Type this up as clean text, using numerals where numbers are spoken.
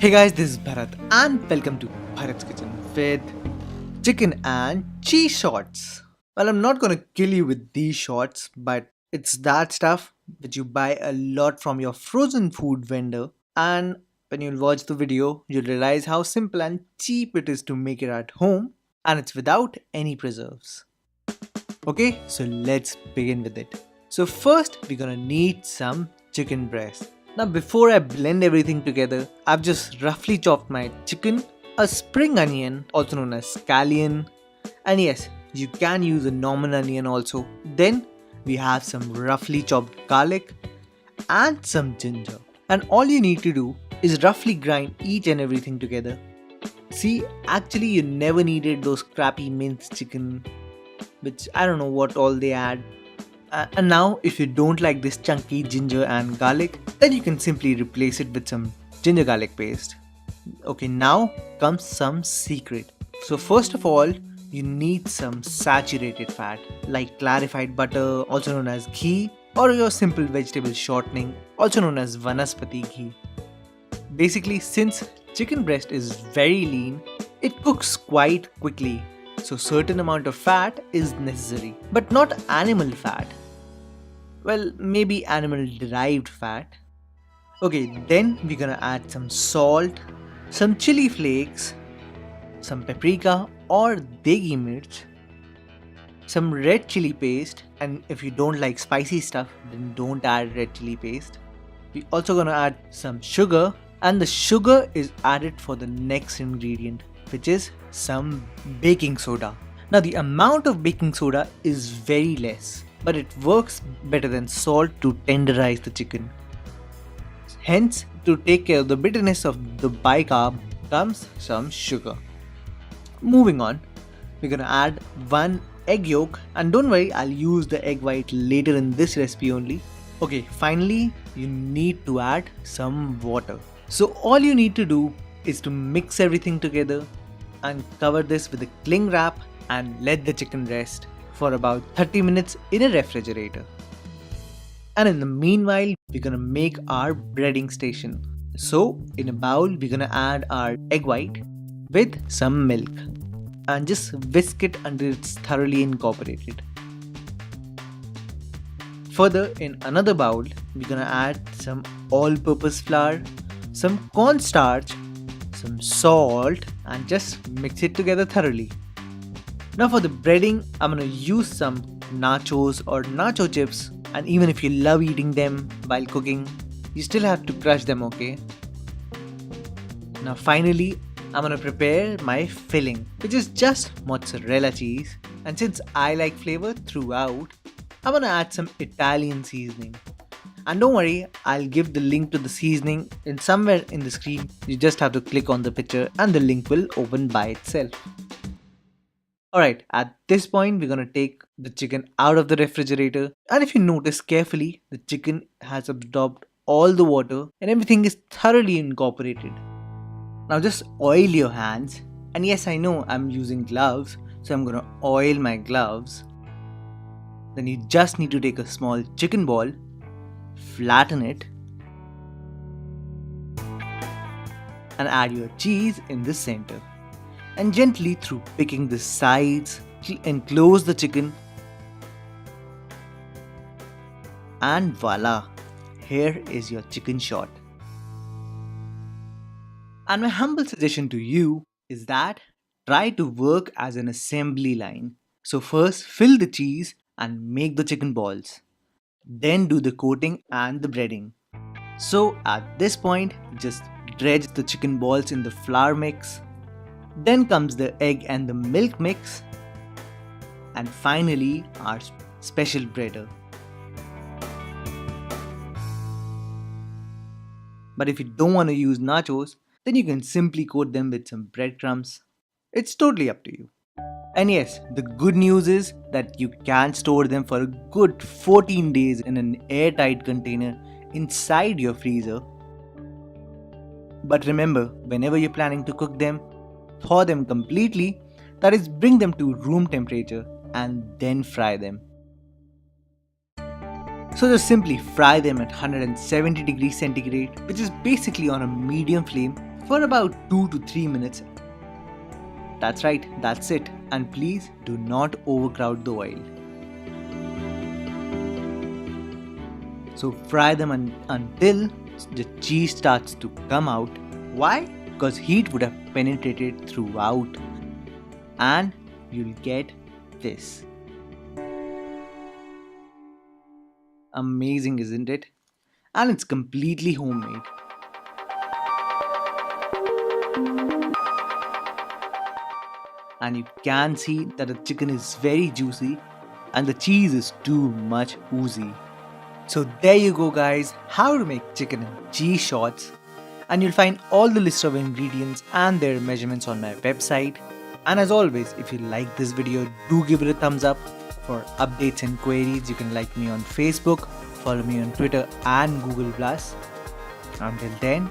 Hey guys, this is Bharat and welcome to Bharat's Kitchen with chicken and cheese shots. Well, I'm not gonna kill you with these shots, but it's that stuff which you buy a lot from your frozen food vendor. And when you'll watch the video, you'll realize how simple and cheap it is to make it at home, and it's without any preserves. Okay, so let's begin with it. So, first, we're gonna need some chicken breast. Now, before I blend everything together, I've just roughly chopped my chicken, a spring onion, also known as scallion, and yes, you can use a normal onion also. Then, we have some roughly chopped garlic and some ginger. And all you need to do is roughly grind each and everything together. See, actually, you never needed those crappy minced chicken, which I don't know what all they add. And now, if you don't like this chunky ginger and garlic, then you can simply replace it with some ginger garlic paste. Okay, now comes some secret. So, first of all, you need some saturated fat like clarified butter, also known as ghee, or your simple vegetable shortening, also known as vanaspati ghee. Basically, since chicken breast is very lean, it cooks quite quickly. So certain amount of fat is necessary, but not animal fat. Well, maybe animal derived fat. Okay, then we're gonna add some salt, some chili flakes, some paprika or degi mirch, some red chili paste, and if you don't like spicy stuff, then don't add red chili paste. We're also gonna add some sugar, and the sugar is added for the next ingredient, which is some baking soda. Now, the amount of baking soda is very less, but it works better than salt to tenderize the chicken. Hence, to take care of the bitterness of the bicarb comes some sugar. Moving on, we're gonna add one egg yolk, and don't worry, I'll use the egg white later in this recipe only. Okay, finally, you need to add some water. So all you need to do is to mix everything together and cover this with a cling wrap and let the chicken rest for about 30 minutes in a refrigerator. And in the meanwhile, we're gonna make our breading station. So in a bowl, we're gonna add our egg white with some milk and just whisk it until it's thoroughly incorporated. Further, in another bowl, we're gonna add some all-purpose flour, some cornstarch, some salt, and just mix it together thoroughly. Now for the breading, I'm gonna use some nachos or nacho chips, and even if you love eating them while cooking, you still have to crush them, okay? Now finally, I'm gonna prepare my filling, which is just mozzarella cheese, and since I like flavor throughout, I'm gonna add some Italian seasoning. And don't worry, I'll give the link to the seasoning in somewhere in the screen. You just have to click on the picture and the link will open by itself. Alright, at this point we're gonna take the chicken out of the refrigerator, and if you notice carefully, the chicken has absorbed all the water and everything is thoroughly incorporated. Now just oil your hands, and yes, I know I'm using gloves, so I'm gonna oil my gloves. Then you just need to take a small chicken ball, flatten it, and add your cheese in the center. And gently through picking the sides, enclose the chicken. And voila, here is your chicken shot. And my humble suggestion to you is that try to work as an assembly line. So first fill the cheese and make the chicken balls. Then do the coating and the breading. So at this point, just dredge the chicken balls in the flour mix. Then comes the egg and the milk mix. And finally, our special breader. But if you don't want to use nachos, then you can simply coat them with some breadcrumbs. It's totally up to you. And yes, the good news is that you can store them for a good 14 days in an airtight container inside your freezer. But remember, whenever you're planning to cook them, thaw them completely, that is, bring them to room temperature and then fry them. So just simply fry them at 170 degrees centigrade, which is basically on a medium flame for about 2 to 3 minutes. That's right, that's it. And please do not overcrowd the oil. So fry them until the cheese starts to come out. Why? Because heat would have penetrated throughout and you'll get this. Amazing, isn't it? And it's completely homemade. And you can see that the chicken is very juicy and the cheese is too much oozy. So there you go guys, how to make chicken and cheese shots. And you'll find all the list of ingredients and their measurements on my website. And as always, if you like this video, do give it a thumbs up. For updates and queries, you can like me on Facebook, follow me on Twitter and Google+. Until then,